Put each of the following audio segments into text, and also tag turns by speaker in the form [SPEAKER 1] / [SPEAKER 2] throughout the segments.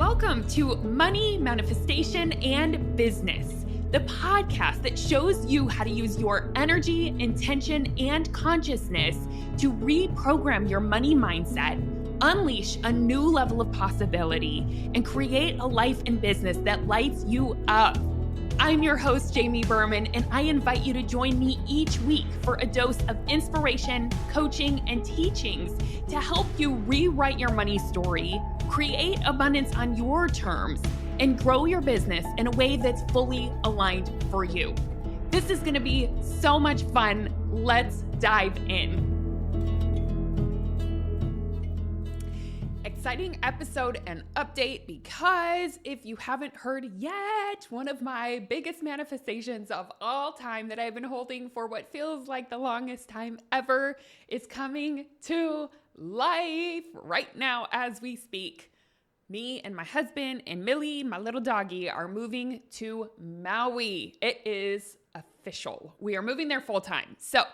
[SPEAKER 1] Welcome to Money, Manifestation, and Business, the podcast that shows you how to use your energy, intention, and consciousness to reprogram your money mindset, unleash a new level of possibility, and create a life and business that lights you up. I'm your host, Jamie Berman, and I invite you to join me each week for a dose of inspiration, coaching, and teachings to help you rewrite your money story, create abundance on your terms, and grow your business in a way that's fully aligned for you. This is going to be so much fun. Let's dive in. Exciting episode and update, because if you haven't heard yet, one of my biggest manifestations of all time that I've been holding for what feels like the longest time ever is coming to life right now as we speak. Me and my husband and Millie, my little doggy, are moving to Maui. It is official. We are moving there full time. So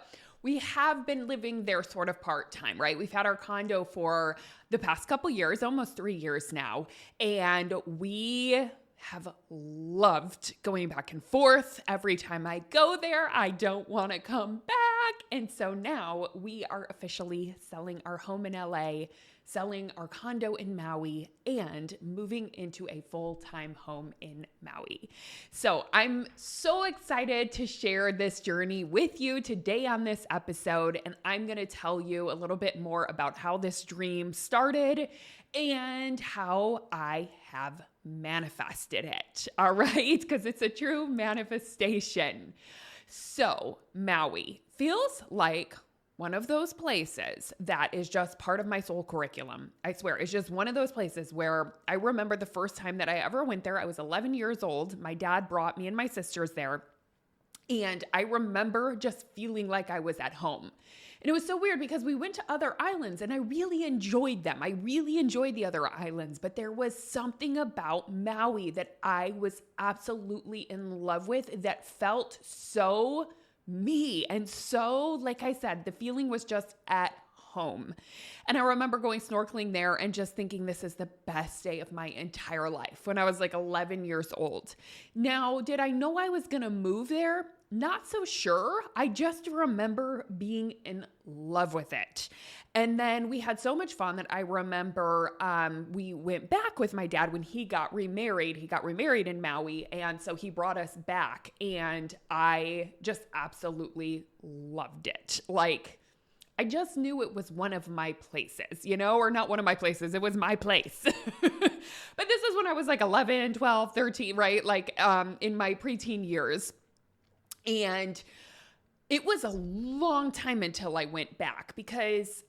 [SPEAKER 1] we have been living there sort of part-time, right? We've had our condo for the past couple years, almost 3 years now. And we have loved going back and forth. Every time I go there, I don't want to come back. And so now we are officially selling our home in LA, selling our condo in Maui, and moving into a full-time home in Maui. So I'm so excited to share this journey with you today on this episode, and I'm going to tell you a little bit more about how this dream started and how I have manifested it, all right? Because it's a true manifestation. So Maui feels like one of those places that is just part of my soul curriculum. I swear, it's just one of those places where I remember the first time that I ever went there. I was 11 years old. My dad brought me and my sisters there. And I remember just feeling like I was at home. And it was so weird because we went to other islands and I really enjoyed them. I really enjoyed the other islands, but there was something about Maui that I was absolutely in love with that felt so me. And so, like I said, the feeling was just at home. And I remember going snorkeling there and just thinking this is the best day of my entire life when I was like 11 years old. Now, did I know I was going to move there? Not so sure. I just remember being in love with it. And then we had so much fun that I remember we went back with my dad when he got remarried. He got remarried in Maui. And so he brought us back. And I just absolutely loved it. Like, I just knew it was one of my places, or not one of my places. It was my place. But this is when I was like 11, 12, 13, right? Like in my preteen years. And it was a long time until I went back because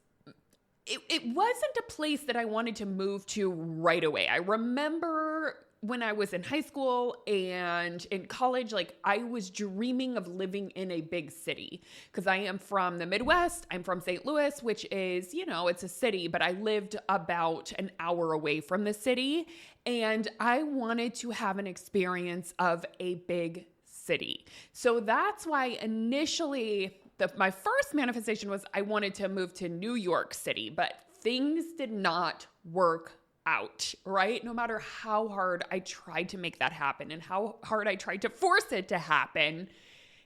[SPEAKER 1] it wasn't a place that I wanted to move to right away. I remember when I was in high school and in college, like I was dreaming of living in a big city because I am from the Midwest. I'm from St. Louis, which is, it's a city, but I lived about an hour away from the city. And I wanted to have an experience of a big city. So that's why initially my first manifestation was I wanted to move to New York City, but things did not work out, right? No matter how hard I tried to make that happen and how hard I tried to force it to happen,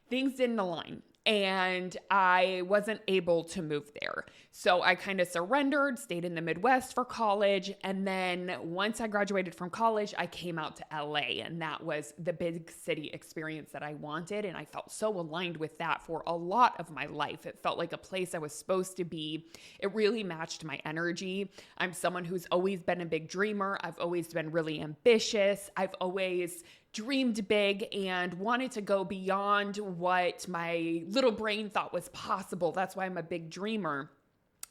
[SPEAKER 1] things didn't align. And I wasn't able to move there. So I kind of surrendered, stayed in the Midwest for college. And then once I graduated from college, I came out to LA. And that was the big city experience that I wanted. And I felt so aligned with that for a lot of my life. It felt like a place I was supposed to be. It really matched my energy. I'm someone who's always been a big dreamer. I've always been really ambitious. I've always dreamed big and wanted to go beyond what my little brain thought was possible. That's why I'm a big dreamer.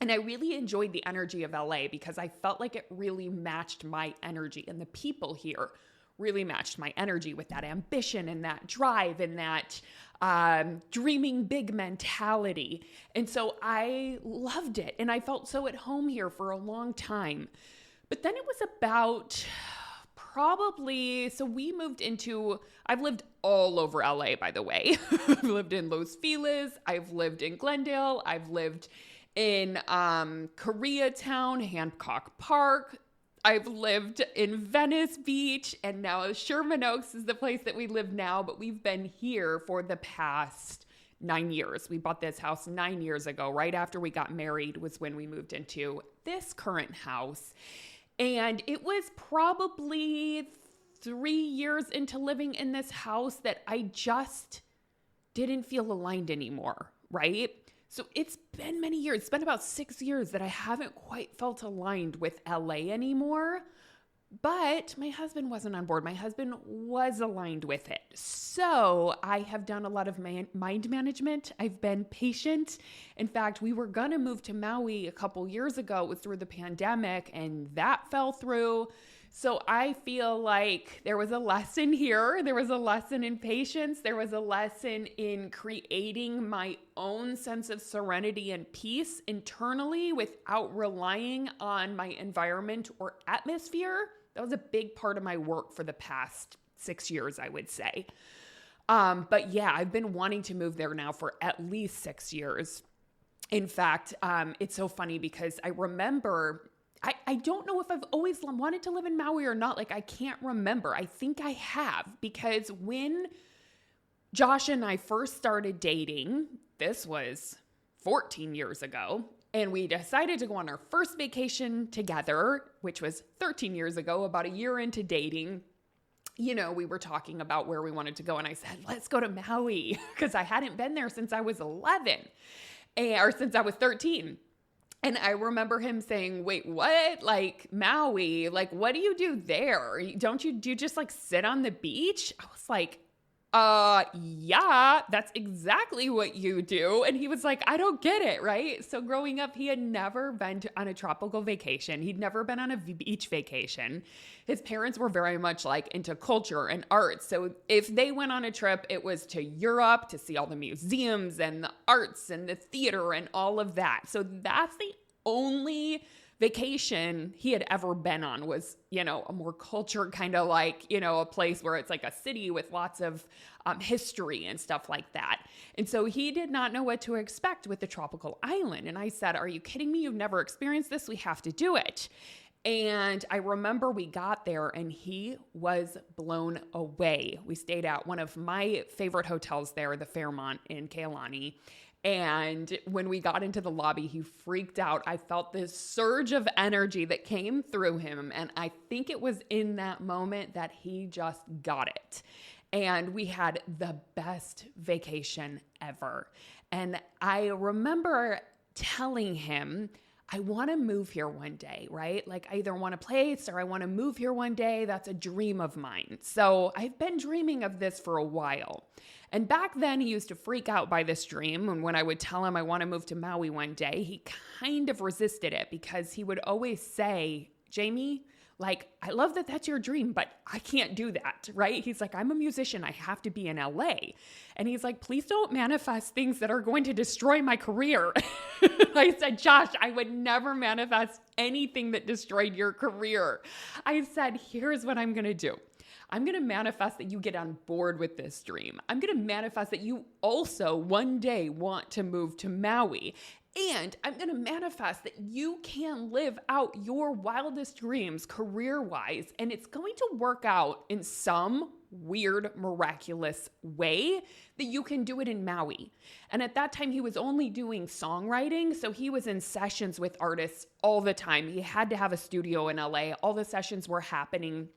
[SPEAKER 1] And I really enjoyed the energy of LA because I felt like it really matched my energy, and the people here really matched my energy with that ambition and that drive and that dreaming big mentality. And so I loved it, and I felt so at home here for a long time. But then it was about so we moved I've lived all over LA, by the way. I've lived in Los Feliz. I've lived in Glendale. I've lived in Koreatown, Hancock Park. I've lived in Venice Beach, and now Sherman Oaks is the place that we live now, but we've been here for the past 9 years. We bought this house 9 years ago. Right after we got married was when we moved into this current house. And it was probably 3 years into living in this house that I just didn't feel aligned anymore, right? So it's been many years. It's been about 6 years that I haven't quite felt aligned with LA anymore. But my husband wasn't on board. My husband was aligned with it. So I have done a lot of mind management. I've been patient. In fact, we were going to move to Maui a couple years ago. It was through the pandemic, and that fell through. So I feel like there was a lesson here. There was a lesson in patience. There was a lesson in creating my own sense of serenity and peace internally without relying on my environment or atmosphere. That was a big part of my work for the past 6 years, I would say. But yeah, I've been wanting to move there now for at least 6 years. In fact, it's so funny because I remember, I don't know if I've always wanted to live in Maui or not. Like, I can't remember. I think I have, because when Josh and I first started dating, this was 14 years ago, and we decided to go on our first vacation together, which was 13 years ago, about a year into dating. You know, we were talking about where we wanted to go, and I said, let's go to Maui, because I hadn't been there since I was 11, or since I was 13. And I remember him saying, wait, what? Like, Maui? Like, what do you do there? Do you just like sit on the beach? I was like, yeah, that's exactly what you do. And he was like, I don't get it, right? So growing up, he had never been on a tropical vacation. He'd never been on a beach vacation. His parents were very much like into culture and art. So if they went on a trip, it was to Europe to see all the museums and the arts and the theater and all of that. So that's the only vacation he had ever been on, was, you know, a more culture kind of like, you know, a place where it's like a city with lots of history and stuff like that. And so he did not know what to expect with the tropical island. And I said, are you kidding me? You've never experienced this. We have to do it. And I remember we got there and he was blown away. We stayed at one of my favorite hotels there, the Fairmont in Kealani. And when we got into the lobby, he freaked out. I felt this surge of energy that came through him. And I think it was in that moment that he just got it. And we had the best vacation ever. And I remember telling him, I want to move here one day, right? Like, I either want a place or I want to move here one day. That's a dream of mine. So I've been dreaming of this for a while. And back then he used to freak out by this dream. And when I would tell him I want to move to Maui one day, he kind of resisted it because he would always say, Jamie, like, I love that that's your dream, but I can't do that, right? He's like, I'm a musician. I have to be in LA. And he's like, please don't manifest things that are going to destroy my career. I said, Josh, I would never manifest anything that destroyed your career. I said, here's what I'm going to do. I'm going to manifest that you get on board with this dream. I'm going to manifest that you also one day want to move to Maui. And I'm going to manifest that you can live out your wildest dreams career-wise. And it's going to work out in some weird, miraculous way that you can do it in Maui. And at that time, he was only doing songwriting. So he was in sessions with artists all the time. He had to have a studio in LA. All the sessions were happening.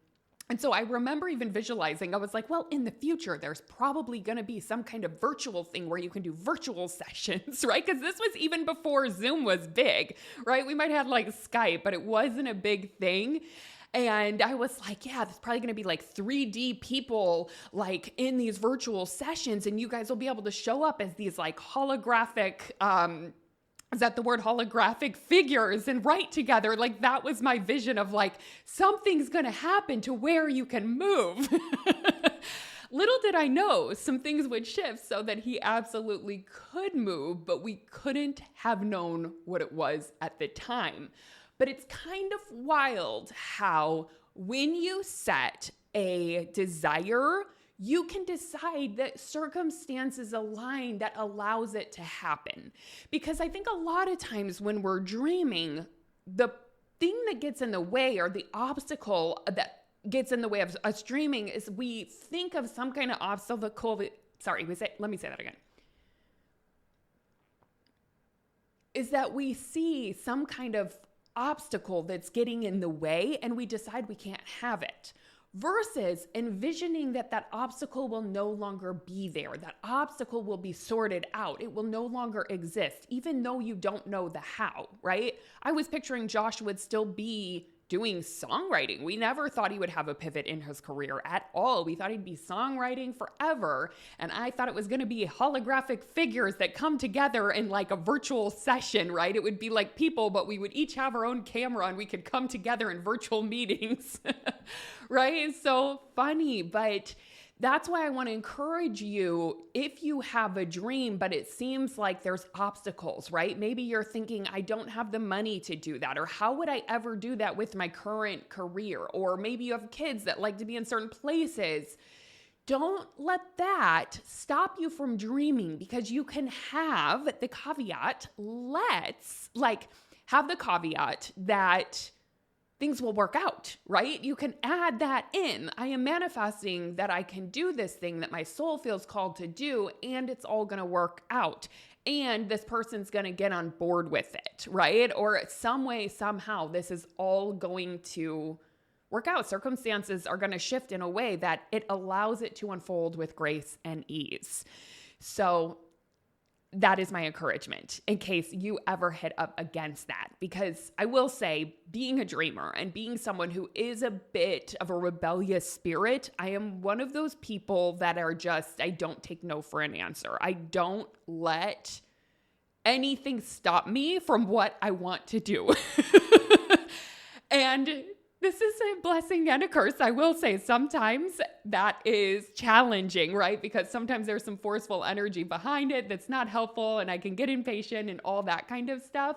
[SPEAKER 1] And so I remember even visualizing, I was like, well, in the future, there's probably going to be some kind of virtual thing where you can do virtual sessions, right? Because this was even before Zoom was big, right? We might have like Skype, but it wasn't a big thing. And I was like, yeah, there's probably going to be like 3D people like in these virtual sessions, and you guys will be able to show up as these like holographic, is that the word, holographic figures, and write together. Like, that was my vision of like, something's going to happen to where you can move. Little did I know some things would shift so that he absolutely could move, but we couldn't have known what it was at the time. But it's kind of wild how when you set a desire, you can decide that circumstances align that allows it to happen. Because I think a lot of times when we're dreaming, the thing that gets in the way, or the obstacle that gets in the way of us dreaming, is we think of some kind of obstacle that, let me say that again. Is that we see some kind of obstacle that's getting in the way and we decide we can't have it, versus envisioning that obstacle will no longer be there. That obstacle will be sorted out. It will no longer exist, even though you don't know the how, right? I was picturing Josh would still be doing songwriting. We never thought he would have a pivot in his career at all. We thought he'd be songwriting forever. And I thought it was going to be holographic figures that come together in like a virtual session, right? It would be like people, but we would each have our own camera and we could come together in virtual meetings, right? It's so funny, but that's why I want to encourage you, if you have a dream, but it seems like there's obstacles, right? Maybe you're thinking, I don't have the money to do that, or how would I ever do that with my current career? Or maybe you have kids that like to be in certain places. Don't let that stop you from dreaming, because you can have the caveat, have the caveat that things will work out, right? You can add that in. I am manifesting that I can do this thing that my soul feels called to do, and it's all going to work out. And this person's going to get on board with it, right? Or some way, somehow, this is all going to work out. Circumstances are going to shift in a way that it allows it to unfold with grace and ease. So that is my encouragement in case you ever hit up against that. Because I will say, being a dreamer and being someone who is a bit of a rebellious spirit, I am one of those people that are just, I don't take no for an answer. I don't let anything stop me from what I want to do. And this is a blessing and a curse. I will say sometimes that is challenging, right? Because sometimes there's some forceful energy behind it that's not helpful, and I can get impatient and all that kind of stuff.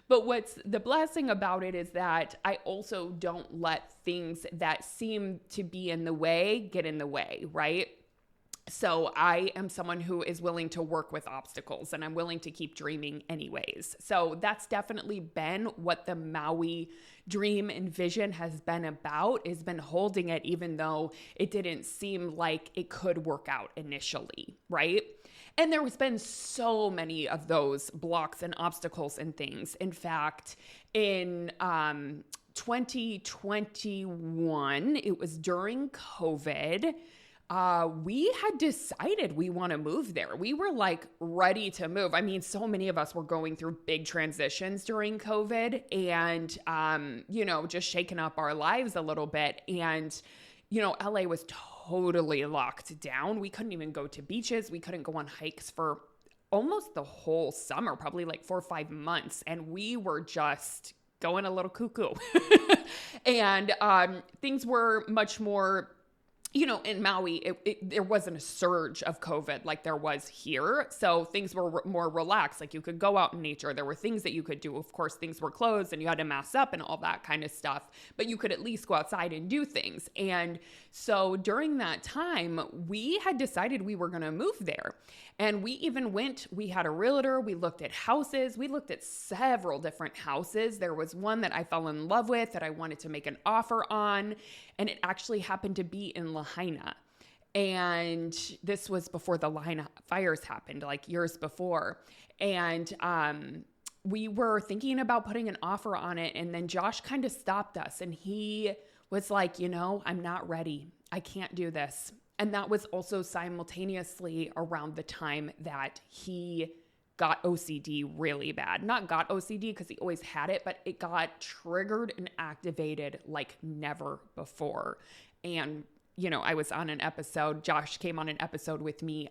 [SPEAKER 1] But what's the blessing about it is that I also don't let things that seem to be in the way get in the way, right? So I am someone who is willing to work with obstacles, and I'm willing to keep dreaming anyways. So that's definitely been what the Maui dream and vision has been about, is been holding it even though it didn't seem like it could work out initially, right? And there has been so many of those blocks and obstacles and things. In fact, in 2021, it was during COVID, we had decided we want to move there. We were like ready to move. I mean, so many of us were going through big transitions during COVID and, just shaking up our lives a little bit. And, LA was totally locked down. We couldn't even go to beaches. We couldn't go on hikes for almost the whole summer, probably like 4 or 5 months. And we were just going a little cuckoo. And things were much more, in Maui, there wasn't a surge of COVID like there was here. So things were more relaxed. Like you could go out in nature. There were things that you could do. Of course, things were closed and you had to mask up and all that kind of stuff, but you could at least go outside and do things. And so during that time, we had decided we were going to move there. And we even we had a realtor, we looked at houses, we looked at several different houses. There was one that I fell in love with that I wanted to make an offer on, and it actually happened to be in Lahaina. And this was before the Lahaina fires happened, like years before. And we were thinking about putting an offer on it, and then Josh kind of stopped us, and he was like, I'm not ready. I can't do this. And that was also simultaneously around the time that he got OCD really bad. Not got OCD because he always had it, but it got triggered and activated like never before. And, I was on an episode, Josh came on an episode with me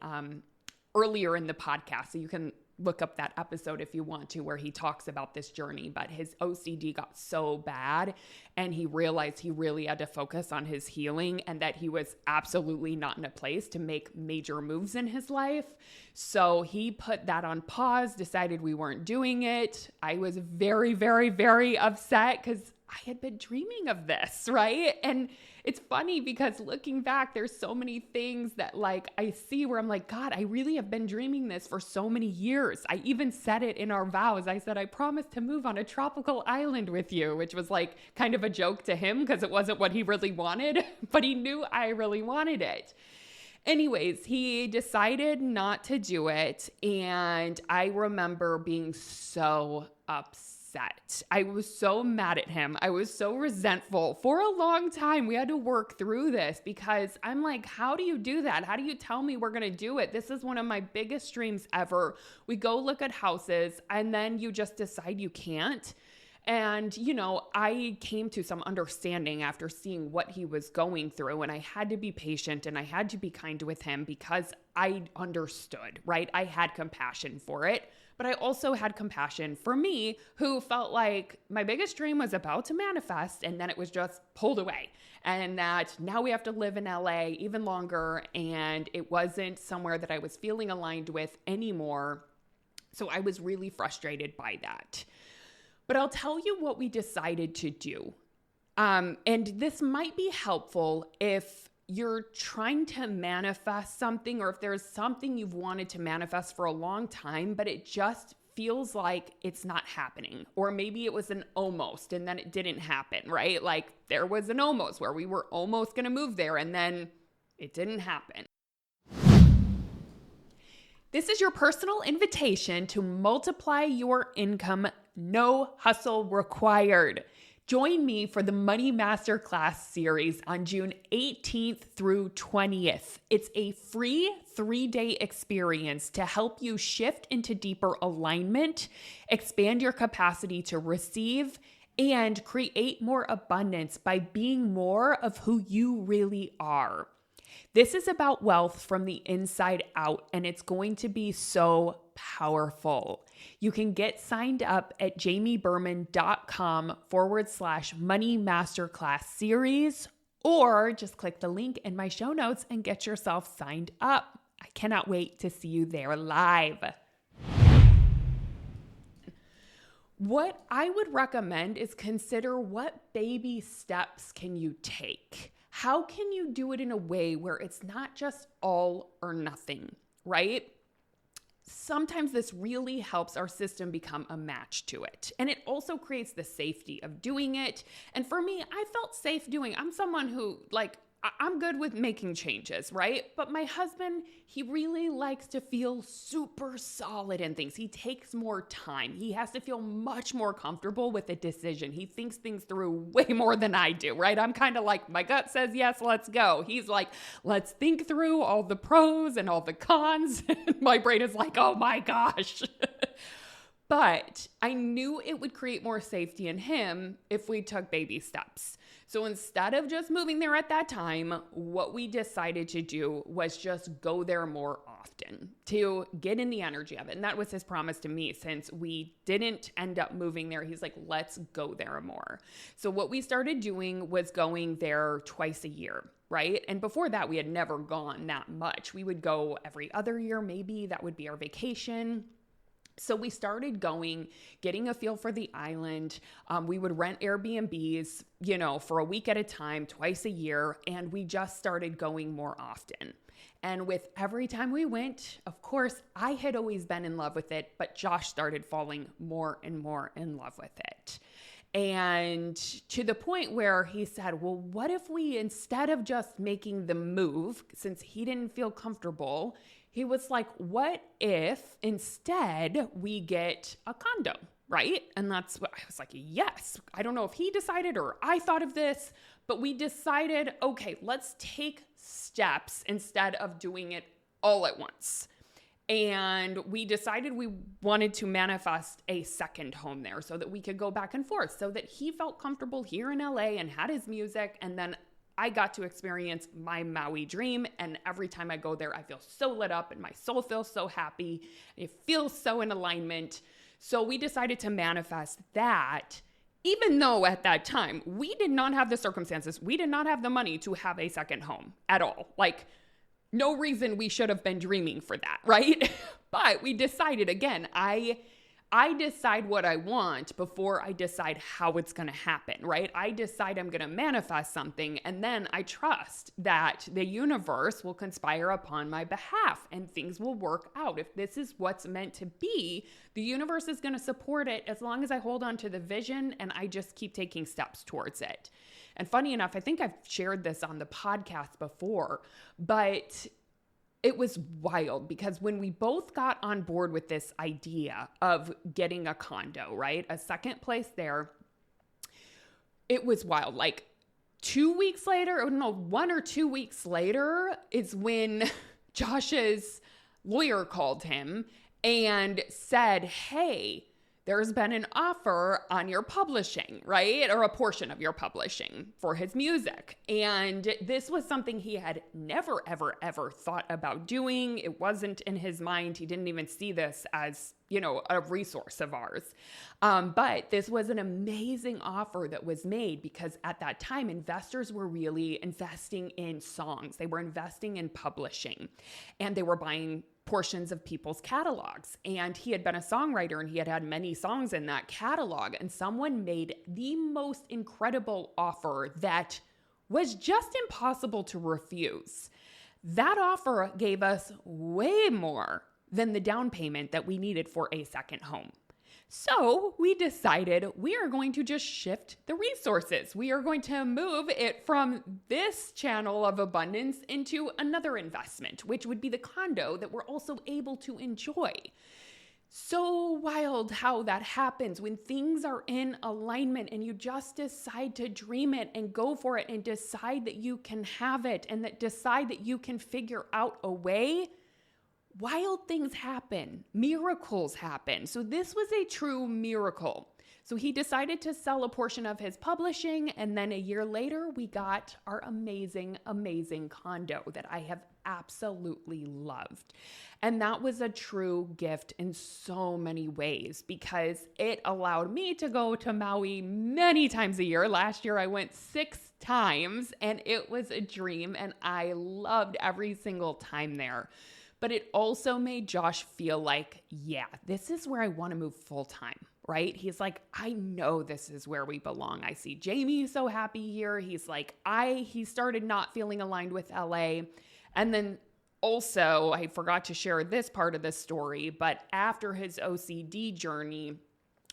[SPEAKER 1] earlier in the podcast. So you can look up that episode if you want to, where he talks about this journey. But his OCD got so bad and he realized he really had to focus on his healing and that he was absolutely not in a place to make major moves in his life. So he put that on pause, decided we weren't doing it. I was very, very, very upset because I had been dreaming of this, right? And it's funny because looking back, there's so many things that like I see where I'm like, God, I really have been dreaming this for so many years. I even said it in our vows. I said, I promised to move on a tropical island with you, which was like kind of a joke to him because it wasn't what he really wanted, but he knew I really wanted it. Anyways, he decided not to do it. And I remember being so upset. I was so mad at him. I was so resentful for a long time. We had to work through this because I'm like, how do you do that? How do you tell me we're going to do it? This is one of my biggest dreams ever. We go look at houses and then you just decide you can't. And, you know, I came to some understanding after seeing what he was going through, and I had to be patient and I had to be kind with him because I understood, right? I had compassion for it, but I also had compassion for me, who felt like my biggest dream was about to manifest and then it was just pulled away. And that now we have to live in LA even longer, and it wasn't somewhere that I was feeling aligned with anymore. So I was really frustrated by that. But I'll tell you what we decided to do. And this might be helpful if you're trying to manifest something, or if there's something you've wanted to manifest for a long time, but it just feels like it's not happening. Or maybe it was an almost and then it didn't happen, right? Like there was an almost where we were almost going to move there and then it didn't happen. This is your personal invitation to multiply your income. No hustle required. Join me for the Money Masterclass series on June 18th through 20th. It's a free 3-day experience to help you shift into deeper alignment, expand your capacity to receive, and create more abundance by being more of who you really are. This is about wealth from the inside out, and it's going to be so powerful. You can get signed up at jamieberman.com/money masterclass series, or just click the link in my show notes and get yourself signed up. I cannot wait to see you there live. What I would recommend is consider what baby steps can you take. How can you do it in a way where it's not just all or nothing, right? Sometimes this really helps our system become a match to it. And it also creates the safety of doing it. And for me, I felt safe doing. I'm someone who I'm good with making changes, right? But my husband, he really likes to feel super solid in things. He takes more time. He has to feel much more comfortable with a decision. He thinks things through way more than I do, right? I'm kind of like, my gut says yes, let's go. He's like, let's think through all the pros and all the cons. My brain is like, oh my gosh. But I knew it would create more safety in him if we took baby steps. So instead of just moving there at that time, what we decided to do was just go there more often to get in the energy of it. And that was his promise to me since we didn't end up moving there. He's like, let's go there more. So what we started doing was going there twice a year, right? And before that, we had never gone that much. We would go every other year, maybe. That would be our vacation. So we started going, getting a feel for the island. We would rent Airbnbs, for a week at a time, twice a year. And we just started going more often. And with every time we went, of course, I had always been in love with it, but Josh started falling more and more in love with it. And to the point where he said, well, what if we, instead of just making the move, since he didn't feel comfortable, he was like, what if instead we get a condo, right? And that's what I was like, yes. I don't know if he decided or I thought of this, but we decided, okay, let's take steps instead of doing it all at once. And we decided we wanted to manifest a second home there so that we could go back and forth, so that he felt comfortable here in LA and had his music, and then I got to experience my Maui dream. And every time I go there, I feel so lit up and my soul feels so happy. It feels so in alignment. So we decided to manifest that, even though at that time we did not have the circumstances. We did not have the money to have a second home at all. Like, no reason we should have been dreaming for that, right? But we decided, again, I I decide what I want before I decide how it's going to happen, right? I decide I'm going to manifest something, and then I trust that the universe will conspire upon my behalf and things will work out. If this is what's meant to be, the universe is going to support it as long as I hold on to the vision and I just keep taking steps towards it. And funny enough, I think I've shared this on the podcast before, but it was wild because when we both got on board with this idea of getting a condo, right? A second place there, it was wild. Like 2 weeks later, or no, 1 or 2 weeks later is when Josh's lawyer called him and said, hey, there's been an offer on your publishing, right? Or a portion of your publishing for his music. And this was something he had never, ever, ever thought about doing. It wasn't in his mind. He didn't even see this as, a resource of ours. But this was an amazing offer that was made because at that time, investors were really investing in songs. They were investing in publishing and they were buying portions of people's catalogs. And he had been a songwriter and he had had many songs in that catalog. And someone made the most incredible offer that was just impossible to refuse. That offer gave us way more than the down payment that we needed for a second home. So we decided we are going to just shift the resources. We are going to move it from this channel of abundance into another investment, which would be the condo that we're also able to enjoy. So wild how that happens when things are in alignment and you just decide to dream it and go for it and decide that you can have it and that decide that you can figure out a way. Wild things happen. Miracles happen. So this was a true miracle. So he decided to sell a portion of his publishing. And then a year later, we got our amazing, amazing condo that I have absolutely loved. And that was a true gift in so many ways because it allowed me to go to Maui many times a year. Last year, I went 6 times and it was a dream. And I loved every single time there. But it also made Josh feel like, yeah, this is where I want to move full time, right? He's like, I know this is where we belong. I see Jamie so happy here. He's like, he started not feeling aligned with LA. And then also, I forgot to share this part of the story, but after his OCD journey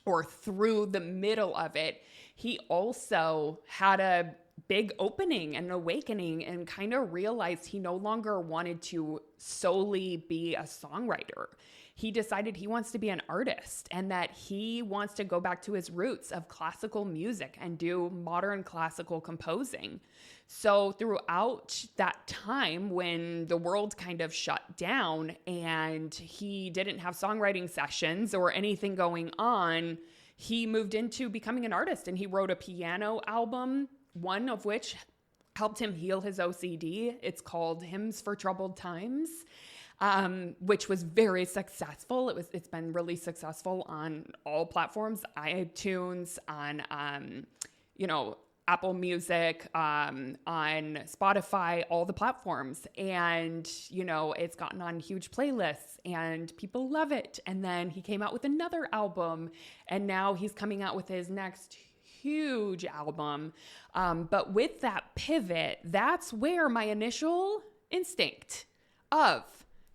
[SPEAKER 1] or through the middle of it, he also had a big opening and awakening and kind of realized he no longer wanted to solely be a songwriter. He decided he wants to be an artist and that he wants to go back to his roots of classical music and do modern classical composing. So throughout that time when the world kind of shut down and he didn't have songwriting sessions or anything going on, he moved into becoming an artist and he wrote a piano album, one of which helped him heal his OCD. It's called Hymns for Troubled Times, which was very successful. It's been really successful on all platforms, iTunes, on, Apple Music, on Spotify, all the platforms. And, it's gotten on huge playlists and people love it. And then he came out with another album and now he's coming out with his next huge album. But with that pivot, that's where my initial instinct of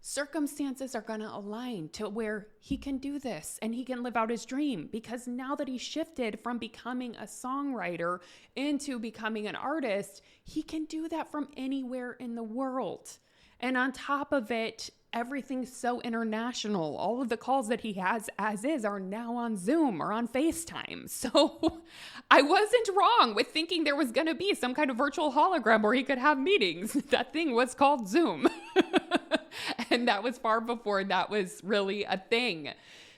[SPEAKER 1] circumstances are going to align to where he can do this and he can live out his dream. Because now that he shifted from becoming a songwriter into becoming an artist, he can do that from anywhere in the world. And on top of it, everything's so international. All of the calls that he has as is are now on Zoom or on FaceTime. So I wasn't wrong with thinking there was going to be some kind of virtual hologram where he could have meetings. That thing was called Zoom. And that was far before that was really a thing.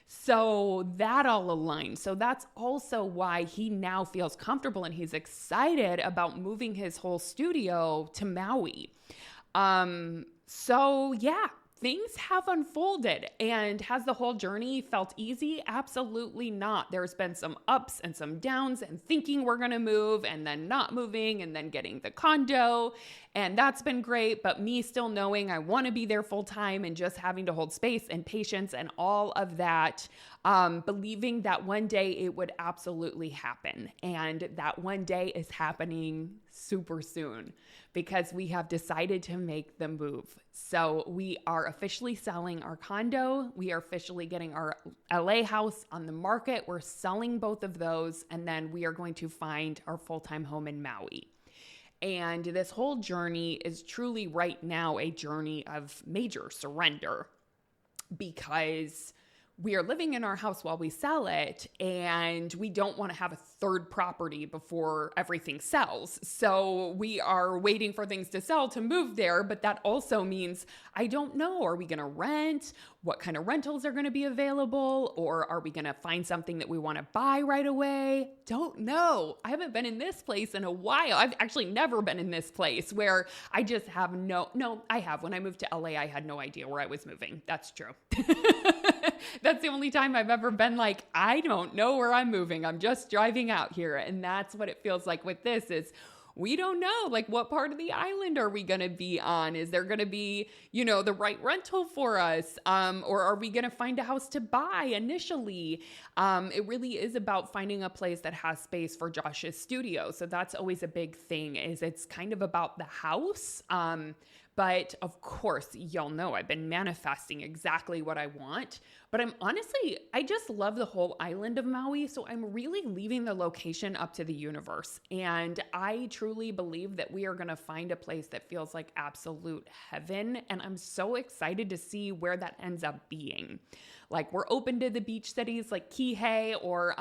[SPEAKER 1] So that all aligned. So that's also why he now feels comfortable and he's excited about moving his whole studio to Maui. So things have unfolded. And has the whole journey felt easy? Absolutely not. There's been some ups and some downs, and thinking we're going to move and then not moving and then getting the condo. And that's been great. But me still knowing I want to be there full time and just having to hold space and patience and all of that, believing that one day it would absolutely happen. And that one day is happening super soon because we have decided to make the move. So we are officially selling our condo. We are officially getting our LA house on the market. We're selling both of those. And then we are going to find our full-time home in Maui. And this whole journey is truly right now a journey of major surrender because we are living in our house while we sell it, and we don't want to have a third property before everything sells. So we are waiting for things to sell to move there, but that also means I don't know, are we going to rent? What kind of rentals are going to be available? Or are we going to find something that we want to buy right away? Don't know. I haven't been in this place in a while. I've actually never been in this place where I just have I have. When I moved to LA, I had no idea where I was moving. That's true. That's the only time I've ever been like, I don't know where I'm moving. I'm just driving out here. And that's what it feels like with this is we don't know, like, what part of the island are we going to be on? Is there going to be, the right rental for us? Or are we going to find a house to buy initially? It really is about finding a place that has space for Josh's studio. So that's always a big thing is it's kind of about the house. But of course, y'all know I've been manifesting exactly what I want. But I just love the whole island of Maui. So I'm really leaving the location up to the universe. And I truly believe that we are going to find a place that feels like absolute heaven. And I'm so excited to see where that ends up being. Like, we're open to the beach cities like Kihei or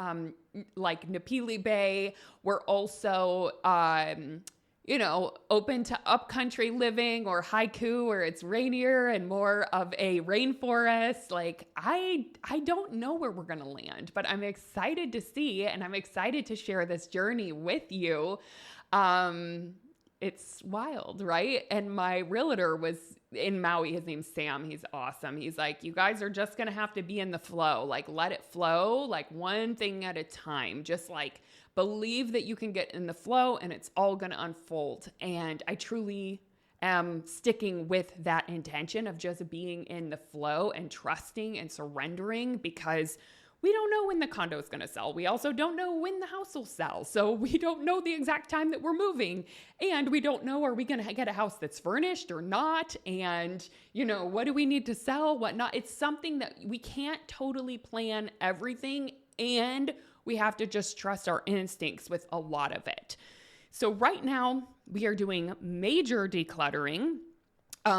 [SPEAKER 1] like Napili Bay. We're also open to upcountry living or haiku where it's rainier and more of a rainforest. Like, I don't know where we're going to land, but I'm excited to see, and I'm excited to share this journey with you. It's wild, right? And my realtor was in Maui. His name's Sam. He's awesome. He's like, you guys are just going to have to be in the flow. Like, let it flow, like one thing at a time. Just like believe that you can get in the flow and it's all going to unfold. And I truly am sticking with that intention of just being in the flow and trusting and surrendering because we don't know when the condo is going to sell. We also don't know when the house will sell. So we don't know the exact time that we're moving. And we don't know, are we going to get a house that's furnished or not? And, what do we need to sell, what not? It's something that we can't totally plan everything. And we have to just trust our instincts with a lot of it. So right now we are doing major decluttering.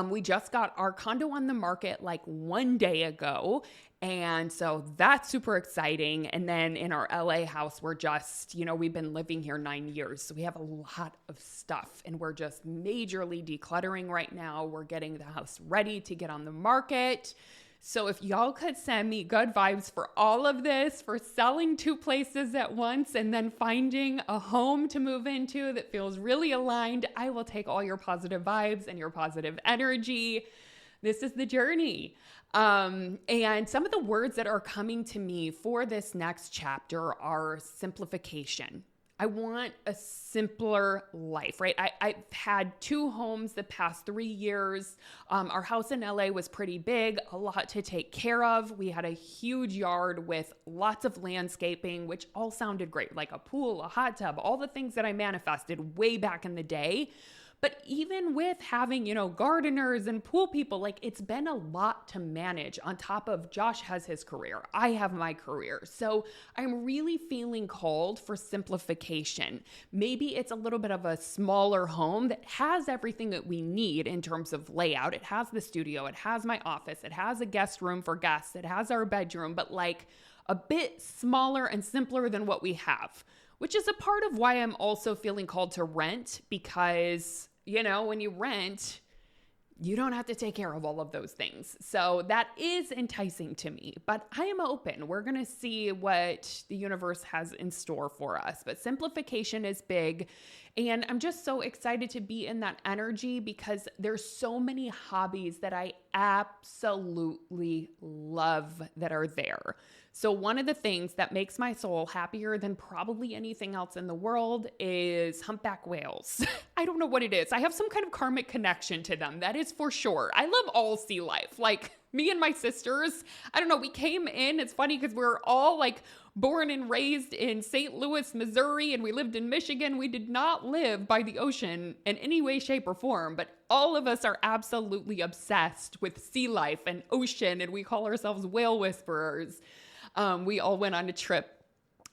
[SPEAKER 1] We just got our condo on the market like 1 day ago. And so that's super exciting. And then in our LA house, we're just, we've been living here 9 years. So we have a lot of stuff and we're just majorly decluttering right now. We're getting the house ready to get on the market. So if y'all could send me good vibes for all of this, for selling 2 places at once and then finding a home to move into that feels really aligned, I will take all your positive vibes and your positive energy. This is the journey. And some of the words that are coming to me for this next chapter are simplification. I want a simpler life, right? I've had 2 homes the past 3 years. Our house in LA was pretty big, a lot to take care of. We had a huge yard with lots of landscaping, which all sounded great, like a pool, a hot tub, all the things that I manifested way back in the day. But even with having, gardeners and pool people, like it's been a lot to manage on top of Josh has his career. I have my career. So I'm really feeling called for simplification. Maybe it's a little bit of a smaller home that has everything that we need in terms of layout. It has the studio. It has my office. It has a guest room for guests. It has our bedroom, but like a bit smaller and simpler than what we have, which is a part of why I'm also feeling called to rent because, when you rent, you don't have to take care of all of those things. So that is enticing to me, but I am open. We're going to see what the universe has in store for us. But simplification is big. And I'm just so excited to be in that energy because there's so many hobbies that I absolutely love that are there. So one of the things that makes my soul happier than probably anything else in the world is humpback whales. I don't know what it is. I have some kind of karmic connection to them. That is for sure. I love all sea life. Like me and my sisters, I don't know, we came in, it's funny because we're all like born and raised in St. Louis, Missouri, and we lived in Michigan. We did not live by the ocean in any way, shape, or form, but all of us are absolutely obsessed with sea life and ocean, and we call ourselves whale whisperers. We all went on a trip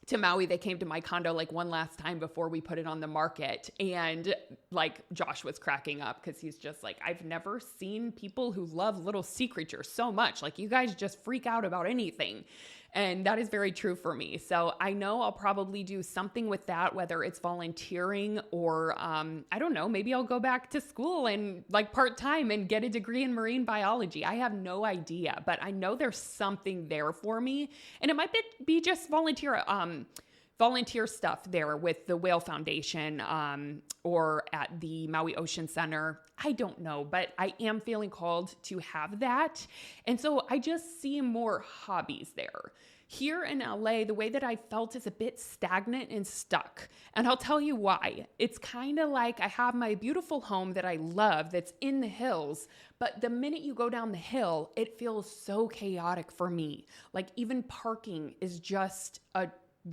[SPEAKER 1] to Maui. They came to my condo like one last time before we put it on the market. And like Josh was cracking up because he's just like, I've never seen people who love little sea creatures so much. Like you guys just freak out about anything. And that is very true for me. So I know I'll probably do something with that, whether it's volunteering or, I don't know, maybe I'll go back to school and like part-time and get a degree in marine biology. I have no idea, but I know there's something there for me. And it might be just volunteer stuff there with the Whale Foundation or at the Maui Ocean Center. I don't know, but I am feeling called to have that. And so I just see more hobbies there. Here in LA, the way that I felt is a bit stagnant and stuck. And I'll tell you why. It's kind of like I have my beautiful home that I love that's in the hills, but the minute you go down the hill, it feels so chaotic for me. Like even parking is just a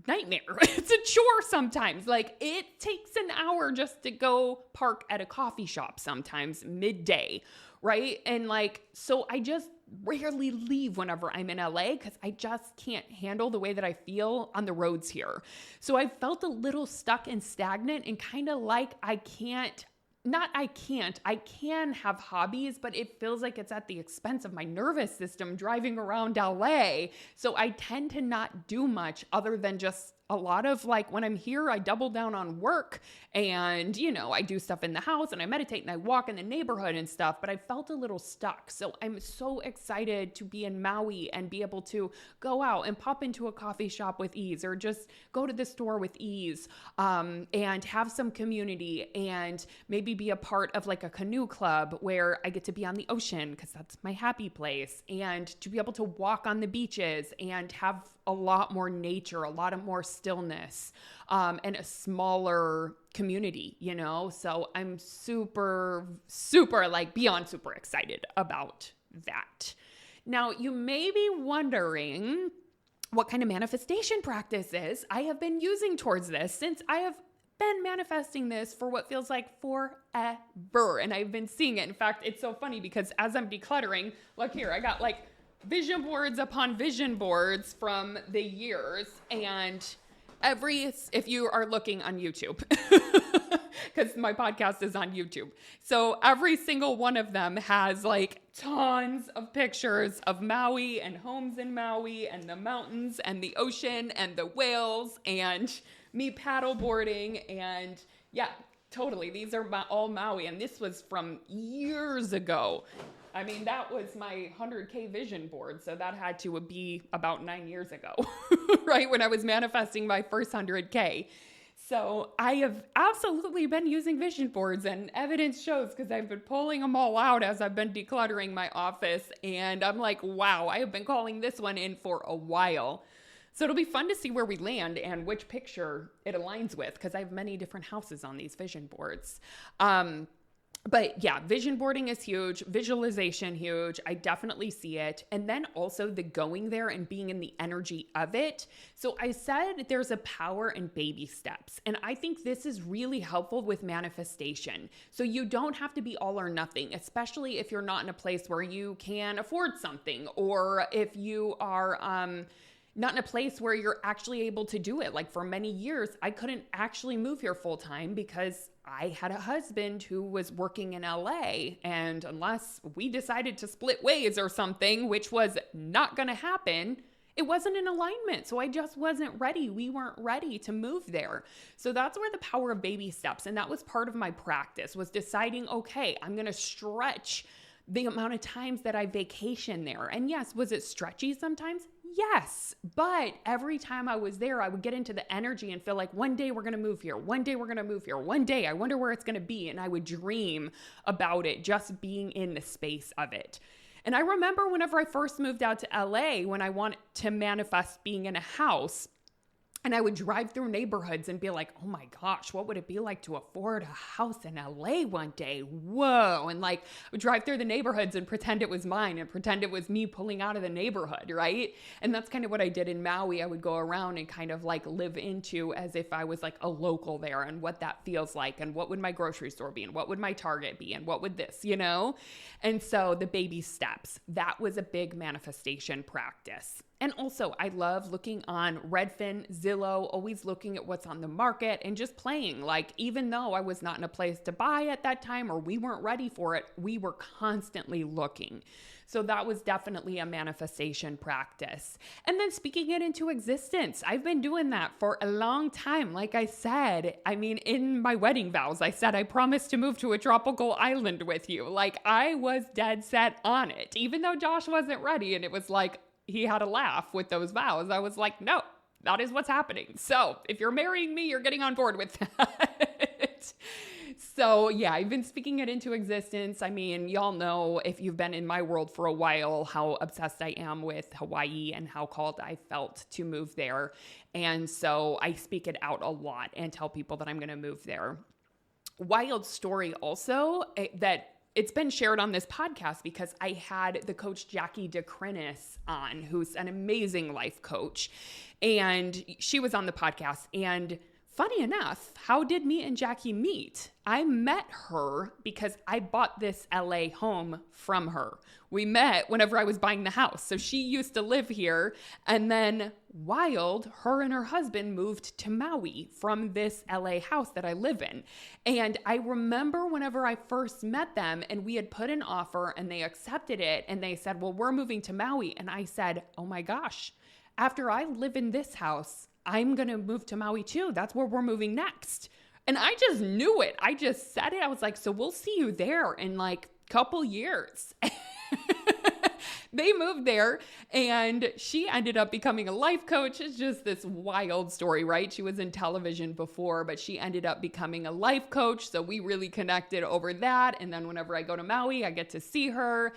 [SPEAKER 1] nightmare. It's a chore sometimes. Like it takes an hour just to go park at a coffee shop sometimes midday, right? And like, so I just rarely leave whenever I'm in LA because I just can't handle the way that I feel on the roads here. So I felt a little stuck and stagnant and kind of like I can have hobbies, but it feels like it's at the expense of my nervous system driving around LA. So I tend to not do much other than just a lot of like when I'm here, I double down on work and, you know, I do stuff in the house and I meditate and I walk in the neighborhood and stuff, but I felt a little stuck. So I'm so excited to be in Maui and be able to go out and pop into a coffee shop with ease or just go to the store with ease and have some community and maybe be a part of like a canoe club where I get to be on the ocean because that's my happy place and to be able to walk on the beaches and have a lot more nature, a lot of more stillness, and a smaller community, you know? So I'm super, like beyond super excited about that. Now, you may be wondering what kind of manifestation practices I have been using towards this since I have been manifesting this for what feels like forever. And I've been seeing it. In fact, it's so funny because as I'm decluttering, look here, I got like vision boards upon vision boards from the years. And if you are looking on YouTube, because my podcast is on YouTube. So every single one of them has like tons of pictures of Maui and homes in Maui and the mountains and the ocean and the whales and me paddleboarding. And yeah, totally. These are all Maui. And this was from years ago. I mean, that was my 100K vision board. So that had to be about 9 years ago, right? When I was manifesting my first 100K. So I have absolutely been using vision boards and evidence shows because I've been pulling them all out as I've been decluttering my office. And I'm like, wow, I have been calling this one in for a while. So it'll be fun to see where we land and which picture it aligns with because I have many different houses on these vision boards. But yeah, vision boarding is huge, visualization huge. I definitely see it. And then also the going there and being in the energy of it. So I said there's a power in baby steps. And I think this is really helpful with manifestation. So you don't have to be all or nothing, especially if you're not in a place where you can afford something or if you are not in a place where you're actually able to do it. Like for many years, I couldn't actually move here full time because I had a husband who was working in LA, and unless we decided to split ways or something, which was not going to happen, it wasn't in alignment. So I just wasn't ready. We weren't ready to move there. So that's where the power of baby steps. And that was part of my practice was deciding, okay, I'm going to stretch the amount of times that I vacation there. And yes, was it stretchy sometimes? Yes. But every time I was there, I would get into the energy and feel like one day we're going to move here. One day we're going to move here. One day I wonder where it's going to be. And I would dream about it, just being in the space of it. And I remember whenever I first moved out to LA, when I wanted to manifest being in a house, and I would drive through neighborhoods and be like, oh my gosh, what would it be like to afford a house in LA one day? Whoa. And like, I would drive through the neighborhoods and pretend it was mine and pretend it was me pulling out of the neighborhood, right? And that's kind of what I did in Maui. I would go around and kind of like live into as if I was like a local there, and what that feels like, and what would my grocery store be, and what would my Target be, and what would this, you know? And so the baby steps, that was a big manifestation practice. And also, I love looking on Redfin, Zillow, always looking at what's on the market and just playing. Like, even though I was not in a place to buy at that time, or we weren't ready for it, we were constantly looking. So that was definitely a manifestation practice. And then speaking it into existence. I've been doing that for a long time. Like I said, I mean, in my wedding vows, I said, I promised to move to a tropical island with you. Like, I was dead set on it, even though Josh wasn't ready. And it was like, he had a laugh with those vows. I was like, no, that is what's happening. So if you're marrying me, you're getting on board with that. So yeah, I've been speaking it into existence. I mean, y'all know, if you've been in my world for a while, how obsessed I am with Hawaii and how called I felt to move there. And so I speak it out a lot and tell people that I'm going to move there. Wild story also that it's been shared on this podcast, because I had the coach Jackie DeCrinis on, who's an amazing life coach. And she was on the podcast. And funny enough, how did me and Jackie meet? I met her because I bought this LA home from her. We met whenever I was buying the house. So she used to live here. And then wild, her and her husband moved to Maui from this LA house that I live in. And I remember whenever I first met them and we had put an offer and they accepted it and they said, well, we're moving to Maui. And I said, oh my gosh, after I live in this house, I'm going to move to Maui too. That's where we're moving next. And I just knew it. I just said it. I was like, so we'll see you there in like a couple years. They moved there and she ended up becoming a life coach. It's just this wild story, right? She was in television before, but she ended up becoming a life coach. So we really connected over that. And then whenever I go to Maui, I get to see her.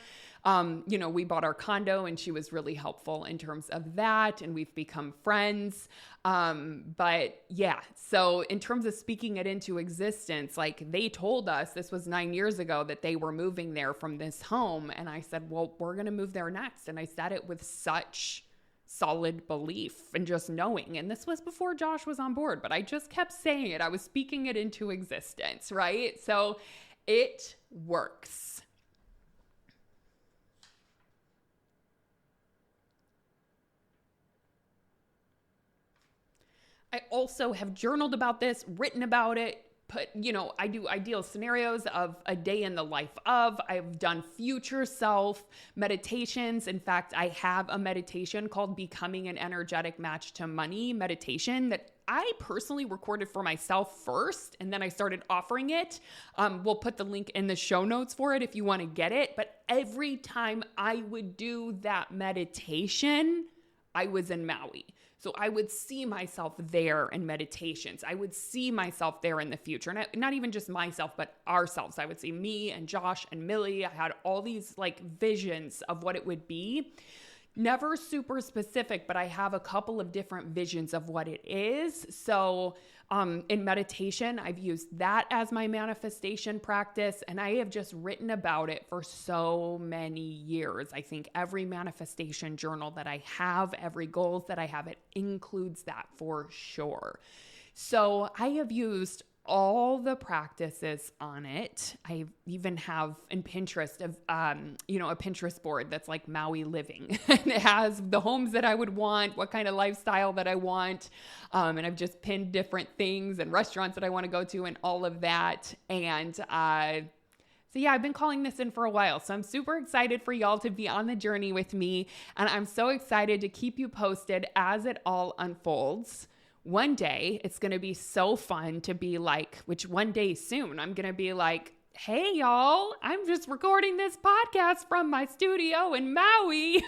[SPEAKER 1] We bought our condo and she was really helpful in terms of that. And we've become friends. But yeah, so in terms of speaking it into existence, like they told us, this was 9 years ago, that they were moving there from this home. And I said, well, we're going to move there next. And I said it with such solid belief and just knowing. And this was before Josh was on board, but I just kept saying it. I was speaking it into existence, right? So it works. I also have journaled about this, written about it, I do ideal scenarios of a day in the life of. I've done future self meditations. In fact, I have a meditation called Becoming an Energetic Match to Money meditation that I personally recorded for myself first, and then I started offering it. We'll put the link in the show notes for it if you want to get it. But every time I would do that meditation, I was in Maui. So I would see myself there in meditations. I would see myself there in the future. And not even just myself, but ourselves. I would see me and Josh and Millie. I had all these like visions of what it would be. Never super specific, but I have a couple of different visions of what it is. So in meditation, I've used that as my manifestation practice, and I have just written about it for so many years. I think every manifestation journal that I have, every goals that I have, it includes that for sure. So I have used all the practices on it. I even have in Pinterest a Pinterest board that's like Maui living. And it has the homes that I would want, what kind of lifestyle that I want. And I've just pinned different things and restaurants that I want to go to and all of that. And so yeah, I've been calling this in for a while. So I'm super excited for y'all to be on the journey with me. And I'm so excited to keep you posted as it all unfolds. One day, it's going to be so fun to be like, which one day soon, I'm going to be like hey y'all, I'm just recording this podcast from my studio in Maui.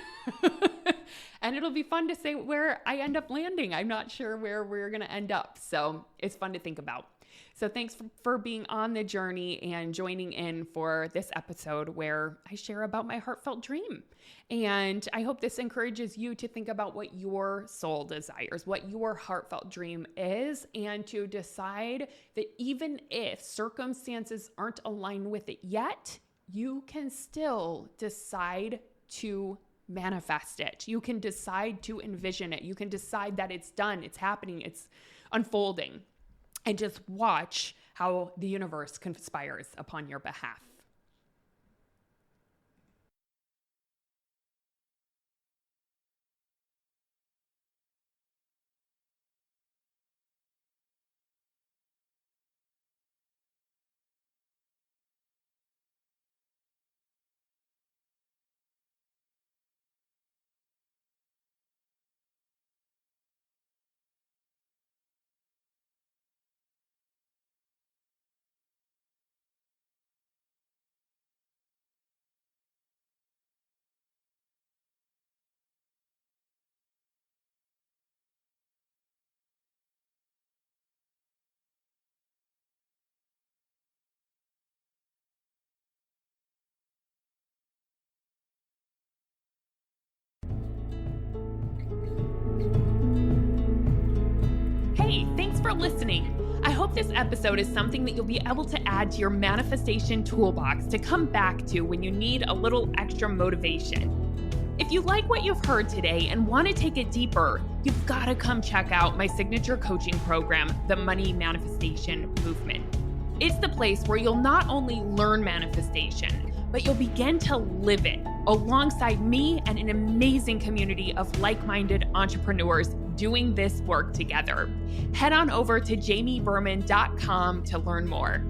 [SPEAKER 1] And it'll be fun to say where I end up landing. I'm not sure where we're going to end up. So it's fun to think about. So thanks for being on the journey and joining in for this episode where I share about my heartfelt dream. And I hope this encourages you to think about what your soul desires, what your heartfelt dream is, and to decide that even if circumstances aren't aligned with it yet, you can still decide to manifest it. You can decide to envision it. You can decide that it's done, it's happening, it's unfolding. And just watch how the universe conspires upon your behalf. Hey, thanks for listening. I hope this episode is something that you'll be able to add to your manifestation toolbox to come back to when you need a little extra motivation. If you like what you've heard today and want to take it deeper, you've got to come check out my signature coaching program, the Money Manifestation Movement. It's the place where you'll not only learn manifestation, but you'll begin to live it alongside me and an amazing community of like-minded entrepreneurs doing this work together. Head on over to jamieberman.com to learn more.